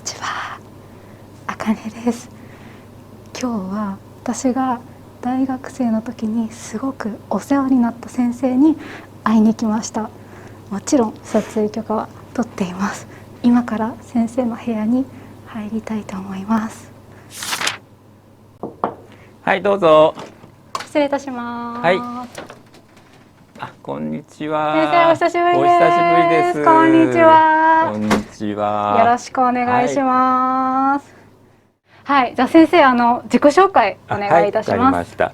にちは、あかねです。今日は私が大学生の時にすごくお世話になった先生に会いに来ました。もちろん撮影許可は取っています。今から先生の部屋に入りたいと思います。はい、どうぞ。失礼いたします。はい。あ、こんにちは。先生、お久しぶりです。お久しぶりです。こんにちは。こんにちは。よろしくお願いします。はい、じゃあ先生、自己紹介お願いいたします。はい、わかりました。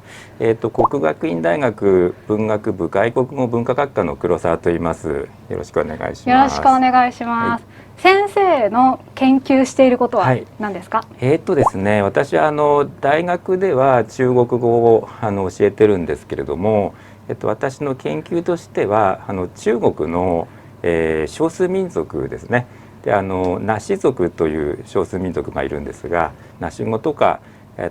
國學院大学文学部外国語文化学科の黒沢と言います。よろしくお願いします。よろしくお願いします。はい、先生の研究していることは何ですか？ですね、私は大学では中国語を教えてるんですけれども、私の研究としては中国の、少数民族ですね。でナシ族という少数民族がいるんですが、ナシ語とか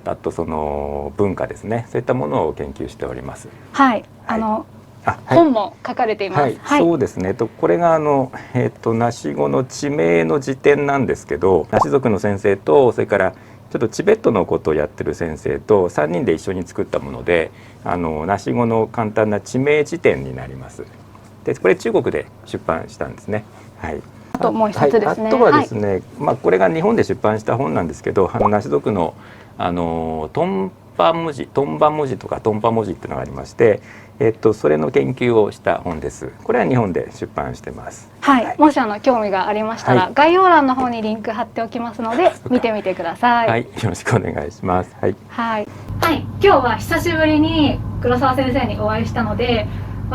あとその文化ですね、そういったものを研究しております。はい、本も書かれています。はい、はい、そうですね。これがナシ語の地名の辞典なんですけど、ナシ族の先生とそれからちょっとチベットのことをやってる先生と3人で一緒に作ったもので、ナシ語の簡単な地名辞典になります。で、これ中国で出版したんですね。はい。あともう一つですね。あとはですね、これが日本で出版した本なんですけど、ナシ族のトンパ文字とかトンパ文字っていうのがありまして、それの研究をした本です。これは日本で出版してます。はい、もし興味がありましたら、概要欄の方にリンク貼っておきますので見てみてください。はい、よろしくお願いします。はい。はい。はい、今日は久しぶりに黒沢先生にお会いしたので、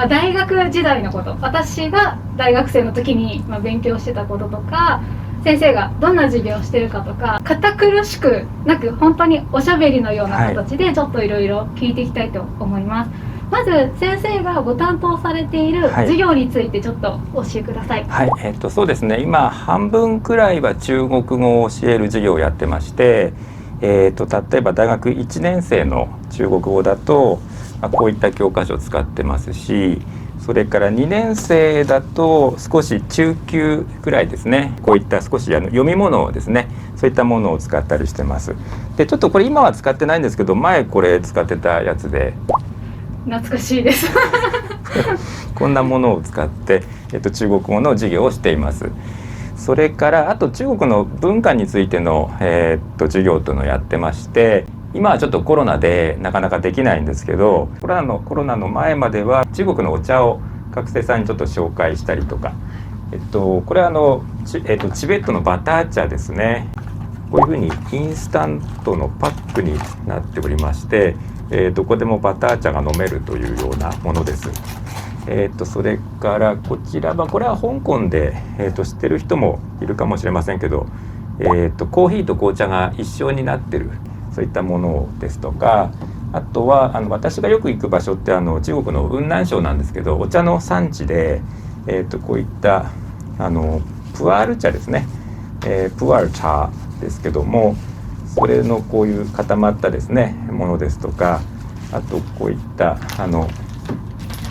大学時代のこと、私が大学生の時に勉強してたこととか、先生がどんな授業をしてるかとか、堅苦しくなく本当におしゃべりのような形でちょっといろいろ聞いていきたいと思います。まず先生がご担当されている授業についてちょっと教えてください。はい、そうですね。今半分くらいは中国語を教える授業をやってまして、例えば大学1年生の中国語だと、こういった教科書を使ってますし、それから2年生だと少し中級くらいですね、こういった少し読み物ですね、そういったものを使ったりしてます。で、ちょっとこれ今は使ってないんですけど、前これ使ってたやつで懐かしいですこんなものを使って、中国語の授業をしています。それからあと中国の文化についての、授業というのをやってまして、今はちょっとコロナでなかなかできないんですけど、コロナの前までは中国のお茶を学生さんにちょっと紹介したりとか、これはチベットのバター茶ですね。こういうふうにインスタントのパックになっておりまして、どこでもバター茶が飲めるというようなものです。それからこちらは、これは香港で、知ってる人もいるかもしれませんけど、コーヒーと紅茶が一緒になってる、そういったものですとか、あとは私がよく行く場所って中国の雲南省なんですけど、お茶の産地で、こういったプアール茶ですね、プアール茶ですけども、それのこういう固まったですねものですとか、あとこういった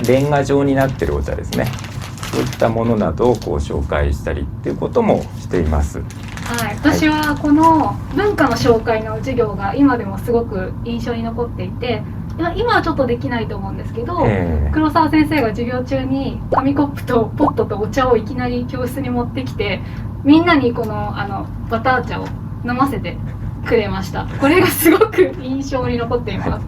レンガ状になってるお茶ですね、そういったものなどをこう紹介したりっていうこともしています。はい、私はこの文化の紹介の授業が今でもすごく印象に残っていて、今はちょっとできないと思うんですけど、黒沢先生が授業中に紙コップとポットとお茶をいきなり教室に持ってきて、みんなにこのバター茶を飲ませてくれました。これがすごく印象に残っています。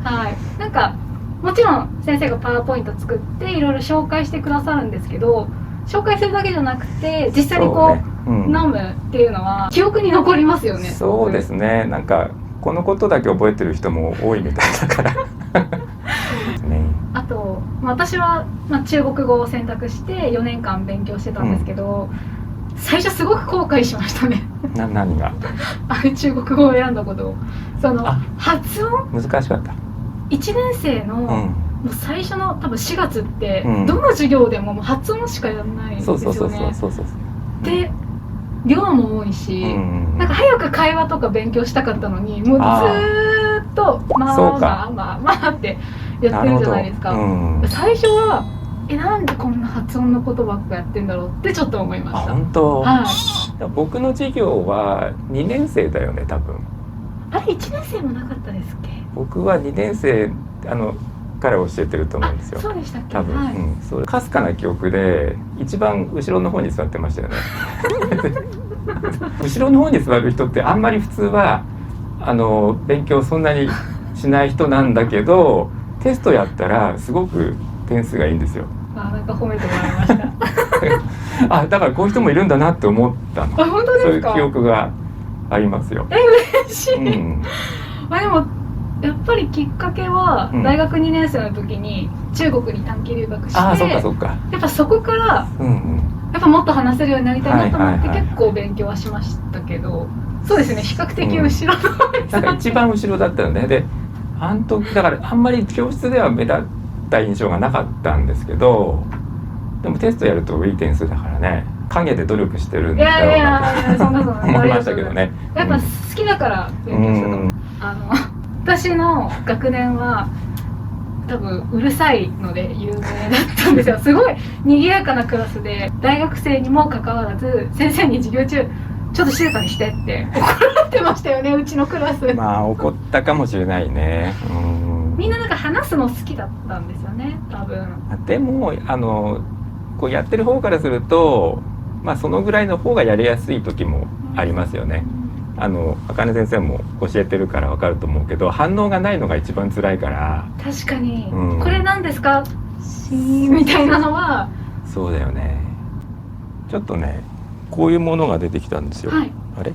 はい、なんかもちろん先生がパワーポイント作っていろいろ紹介してくださるんですけど、紹介するだけじゃなくて実際にこう飲むっていうのは記憶に残りますよね。そうですね。なんかこのことだけ覚えてる人も多いみたいだからあと私は中国語を選択して4年間勉強してたんですけど、最初すごく後悔しましたね何が中国語を選んだことを、発音難しかった。1年生の、もう最初の多分4月って、どの授業でももう発音しかやらないんですよね。で、量も多いし、なんか早く会話とか勉強したかったのに、もうずーっとまあってやってるじゃないですか。最初はなんでこんな発音のことばっかやってんだろうってちょっと思いました。本当。はい。僕の授業は2年生だよね多分。あれ1年生もなかったですっけ？僕は2年生から教えてると思うんですよ。そうでしたっけ？多分、はい、それかすかな記憶で一番後ろの方に座ってましたよね。後ろの方に座る人ってあんまり普通は勉強そんなにしない人なんだけど、テストやったらすごく点数がいいんですよ。なんか褒めてもらいました。だからこういう人もいるんだなって思ったの。本当ですか？そういう記憶がありますよ。嬉しい。でもやっぱりきっかけは大学2年生の時に中国に短期留学して、そうか。やっぱそこから、やっぱもっと話せるようになりたいなと思って結構勉強はしましたけど、そうですね、比較的後ろの方に、なんか一番後ろだったよね。でだからあんまり教室では目立った印象がなかったんですけど、でもテストやるといい点数だからね、陰で努力してるんだろうなってそんな思いましたけどね。やっぱ好きだから勉強したと思う。私の学年は多分うるさいので有名だったんですよ。すごい賑やかなクラスで、大学生にもかかわらず先生に授業中ちょっと静かにしてって怒られてましたよね、うちのクラス。怒ったかもしれないね。みんななんか話すの好きだったんですよね多分。でもこうやってる方からすると、そのぐらいの方がやりやすい時もありますよね。茜先生も教えてるから分かると思うけど、反応がないのが一番辛いから。確かに、これ何ですかみたいなのは。そうだよね。ちょっとねこういうものが出てきたんですよ。あれ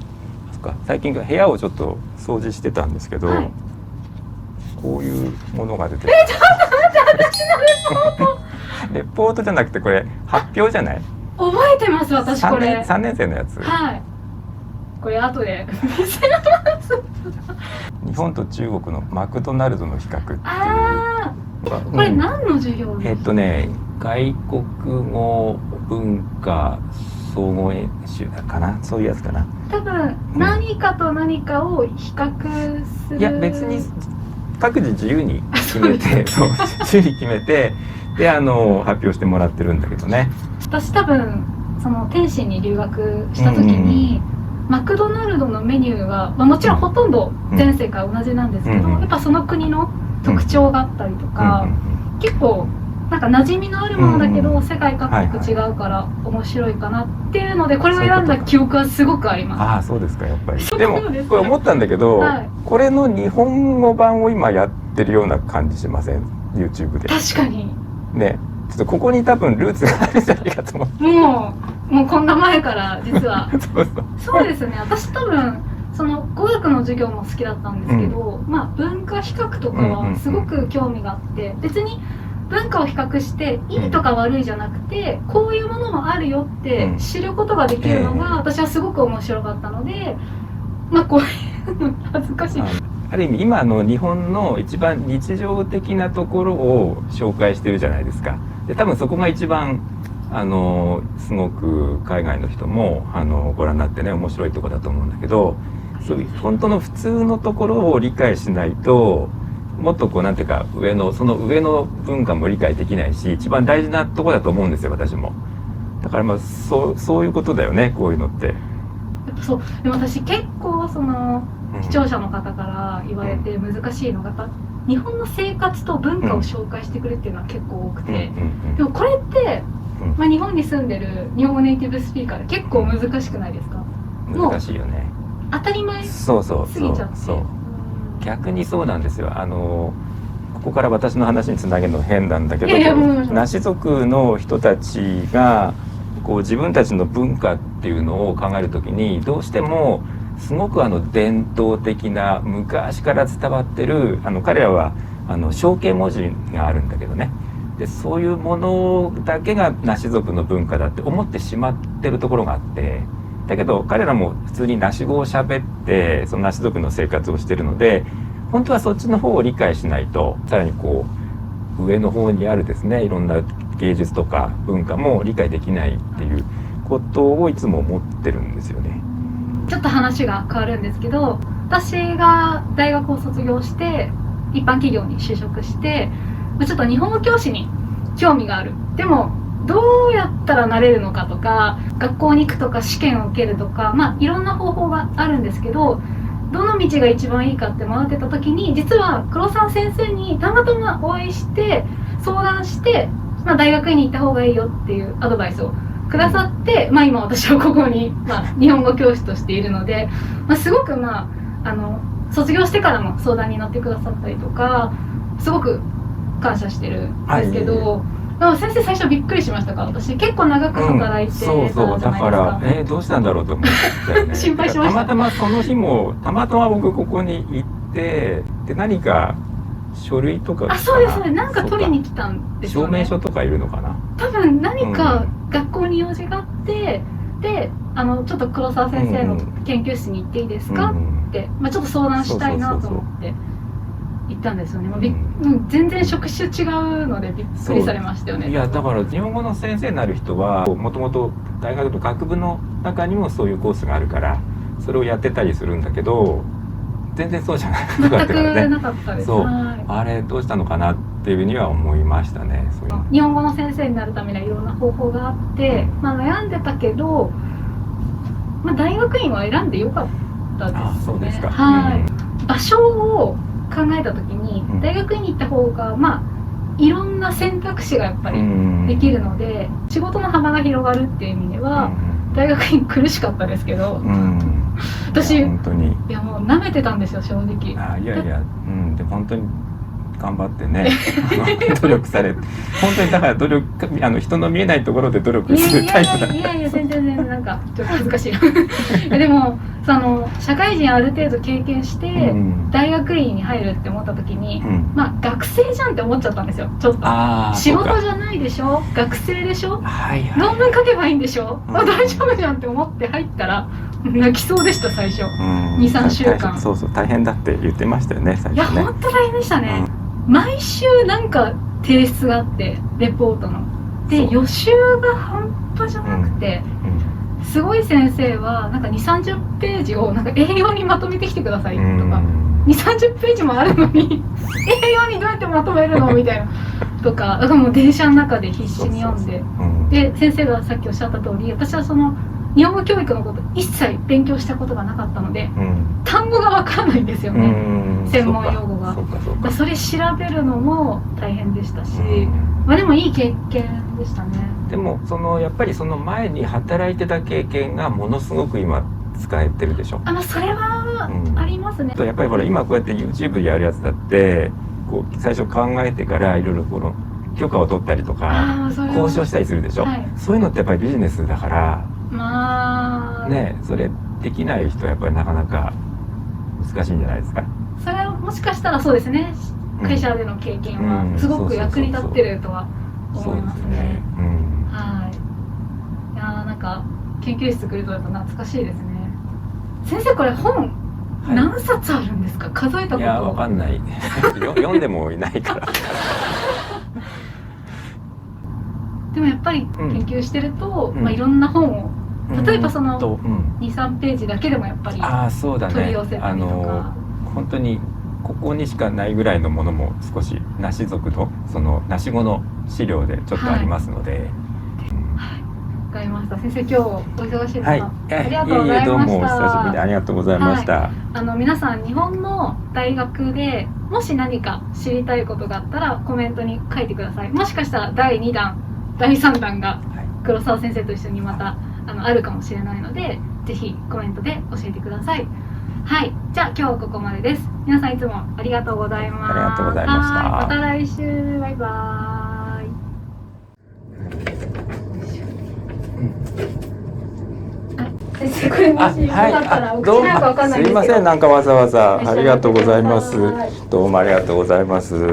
そっか、最近部屋をちょっと掃除してたんですけど、こういうものが出てきた。ちょっと待って、私のレポートじゃなくてこれ発表じゃない？覚えてます私これ。3年生のやつ。これ後で見せます。日本と中国のマクドナルドの比較っていう。これ何の授業ですか？外国語文化総合演習だかな、そういうやつかな。多分何かと何かを比較する。いや別に各自自由に決めて、自由に決めてで発表してもらってるんだけどね。私多分その天津に留学した時に、マクドナルドのメニューは、もちろんほとんど全世界同じなんですけど、やっぱその国の特徴があったりとか、結構なんか馴染みのあるものだけど、世界各国違うから面白いかなっていうので、これを選んだ記憶はすごくあります。そうですか。やっぱりでもこれ思ったんだけど、これの日本語版を今やってるような感じしません？ YouTube で。確かにね、ちょっとここに多分ルーツがあるんじゃないかと思って。もうこんな前から実はそうですね。私多分その語学の授業も好きだったんですけど、文化比較とかはすごく興味があって、別に文化を比較していいとか悪いじゃなくて、こういうものもあるよって知ることができるのが私はすごく面白かったので、こういうの恥ずかしい。ある意味今の日本の一番日常的なところを紹介してるじゃないですか。で多分そこが一番すごく海外の人もご覧になってね面白いところだと思うんだけど、そういう本当の普通のところを理解しないと、もっとこうなんていうかその上の文化も理解できないし、一番大事なところだと思うんですよ私も。だからそういうことだよね、こういうのって。そうでも私結構その視聴者の方から言われて難しいのが、日本の生活と文化を紹介してくれっていうのは結構多くて、でもこれって日本に住んでる日本語ネイティブスピーカーで結構難しくないですか？難しいよね。当たり前すぎちゃって。逆にそうなんですよ。ここから私の話につなげるの変なんだけど、ナシ族の人たちがこう自分たちの文化っていうのを考えるときに、どうしてもすごく伝統的な昔から伝わってる彼らは象形文字があるんだけどね。でそういうものだけがナシ族の文化だって思ってしまってるところがあって、だけど彼らも普通にナシ語を喋ってそのナシ族の生活をしてるので、本当はそっちの方を理解しないと、さらにこう上の方にあるですね、いろんな芸術とか文化も理解できないっていうことをいつも思ってるんですよね。ちょっと話が変わるんですけど、私が大学を卒業して一般企業に就職して、ちょっと日本語教師に興味がある。でもどうやったらなれるのかとか、学校に行くとか試験を受けるとか、いろんな方法があるんですけど、どの道が一番いいかって迷ってた時に、実は黒沢先生にたまたまお会いして相談して、大学院に行った方がいいよっていうアドバイスをくださって、今私はここに、日本語教師としているので、すごく卒業してからも相談に乗ってくださったりとか、すごく感謝してるんですけど、でも先生最初びっくりしましたか？私結構長く働いてたじゃないですか。そうだからどうしたんだろうと思ったよね。心配しました。たまたまその日もたまたま僕ここに行ってで何か書類とかそうですね、なんか取りに来たんですよね。証明書とかいるのかな。多分何か学校に用事があって、でちょっと黒沢先生の研究室に行っていいですかって、ちょっと相談したいなと思って行ったんですよね。全然職種違うのでびっくりされましたよね。いやだから日本語の先生になる人はもともと大学の学部の中にもそういうコースがあるからそれをやってたりするんだけど、全然そうじゃなかったからね。全くなかったです。そう、あれどうしたのかなっていうふうには思いましたね。そういう日本語の先生になるためにはいろんな方法があって、悩んでたけど、大学院は選んでよかったですね。そうですか。場所を考えた時に、大学院に行った方がいろんな選択肢がやっぱりできるので、仕事の幅が広がるっていう意味では、大学院苦しかったですけど、私本当にいやもう舐めてたんですよ正直。いやで本当に頑張ってね努力されて、本当にだから努力人の見えないところで努力するタイプだ。いや全然なんかちょっと恥ずかしいでも社会人ある程度経験して、大学院に入るって思った時に、学生じゃんって思っちゃったんですよ。ちょっと仕事じゃないでしょ、学生でしょ、論文書けばいいんでしょ、大丈夫じゃんって思って入ったら泣きそうでした最初。2,3週間そう大変だって言ってましたよね最初ね。いや本当大変でしたね。毎週なんか提出があってレポートので予習が半端じゃなくて、すごい先生はなんか 2,30 ページをなんか栄養にまとめてきてくださいとか、2,30 ページもあるのに栄養にどうやってまとめるのみたいなとか、だからもう電車の中で必死に読んで、で先生がさっきおっしゃった通り、私は日本語教育のこと一切勉強したことがなかったので、単語がわからないんですよね、専門用語が。それ調べるのも大変でしたし、でもいい経験でしたね。でもやっぱりその前に働いてた経験がものすごく今使えてるでしょ。それはありますね。やっぱりほら今こうやって YouTube やるやつだって最初考えてからいろいろ許可を取ったりとか交渉したりするでしょ、そういうのってやっぱりビジネスだからね、それできない人はやっぱりなかなか難しいんじゃないですか。それはもしかしたらそうですね、会社での経験はすごく役に立ってるとは思いますね。いやなんか研究室来るとやっぱ懐かしいですね。先生これ本何冊あるんですか？数えたこと。いやわかんない読んでもいないからでもやっぱり研究してると、いろんな本を例えば2,3 ページだけでもやっぱり取り寄せたりとか、本当にここにしかないぐらいのものも少し梨族の梨語の資料でちょっとありますので。わかりました。先生今日お忙しい中、ありがとうございました。どうもお久しぶりでありがとうございました。皆さん日本の大学でもし何か知りたいことがあったらコメントに書いてください。もしかしたら第2弾第3弾が黒沢先生と一緒にまたあるかもしれないので、ぜひコメントで教えてください。じゃあ今日はここまでです。皆さんいつもありがとうございます。ありがとうございました。また来週、バイバーイ。先生これもしよかったらお口なんかわかんないんですけど。すいません、なんかわざわざありがとうございます。どうもありがとうございます。いいの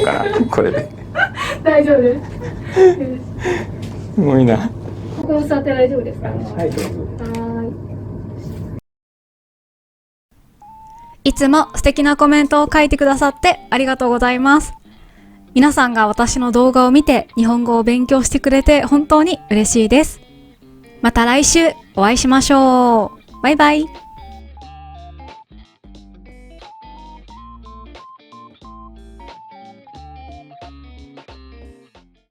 かな、これで。大丈夫です。すごいな。ここ座って大丈夫ですか？はい、どうぞ。いつも素敵なコメントを書いてくださってありがとうございます。皆さんが私の動画を見て日本語を勉強してくれて本当に嬉しいです。また来週お会いしましょう。バイバイ。